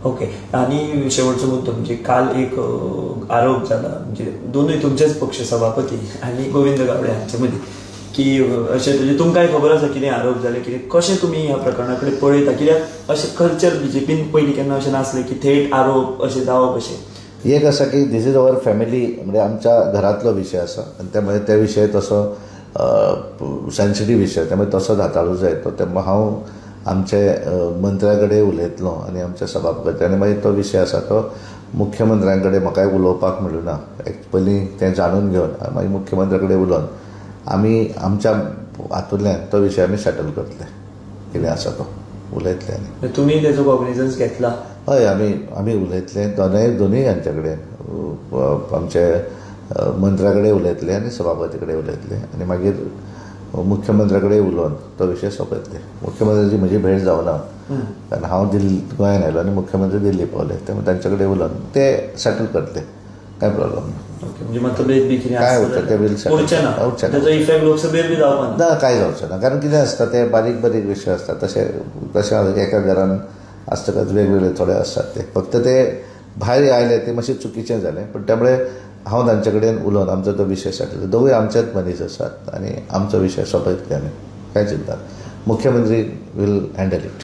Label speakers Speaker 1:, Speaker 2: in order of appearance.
Speaker 1: Okay. आणि शेवटचा मुद्दा म्हणजे काल एक आरोप झाला म्हणजे दोन्ही तुमचेच पक्ष सभापती आणि गोविंद गावडे यांच्यामध्ये की अशें म्हणजे तुमकांय खबर आसा कितें आरोप जाले कितें कशें तुमी ह्या प्रकरणा कडेन पळयता कित्याक अशें कल्चर बीजेपीन पयलीं केन्ना अशें नासलें की थेट आरोप अशें जावप अशें.
Speaker 2: एक असा की दीस इज अवर फॅमिली म्हणजे आमच्या घरातलो विषय असा आणि त्यामुळे त्या विशय तसो सेन्सिटीव विषय त्यामुळे तसो हाताळूं जाय तो तेन्ना हांव आमचे मंत्र्या कडेन उलयतलो आनी आमच्या सभापती आनी मागीर तो विशय आसा तो मुख्यमंत्र्यां कडेन म्हाकाय उलोवपाक मेळुना पयलीं तें जाणून घेवन मागीर मुख्यमंत्र्या कडेन उलोवन आमी आमच्या हातूंतल्यान तो विशय आमी सेटल करतले कितें आसा तो उलयतले. आनी
Speaker 1: तुमी तेजो कॉग्निजन्स घेतला?
Speaker 2: हय आमी उलयतले दोनूय हांचे कडेन आमचे मंत्र्या कडेन उलयतले आनी सभापती कडेन उलयतले आनी मागीर मुख्यमंत्र्या कडेन उलोवन तो विशय सोंपयतले. मुख्यमंत्र्याची म्हजी भेट जावना कारण हांव गोंयांत आयलो आनी मुख्यमंत्री दिल्ली पावले तेन्ना तांचे कडेन उलोवन ते सेटल करतले कांय प्रॉब्लेम ना.
Speaker 1: म्हणजे मतभेद बी कितें
Speaker 2: काय उरता ते बील
Speaker 1: ताचो इफेक्ट लोकसभेर बी जावपाक
Speaker 2: ना कांय जावचें ना कारण कितें आसता ते बारीक बारीक विशय आसता तशें एका घरान आसतकच वेगवेगळे थोडे आसतात ते फक्त ते भायर आयले ते मातशें चुकीचें जालें पण त्यामुळे हांव तांचे कडेन उलोवन आमचो तो विशय सेटल दोगूय आमचेच मनीस आसात आनी आमचो विशय सोंपयतले आमी कांय चिंता मुख्यमंत्री वील हँडल इट.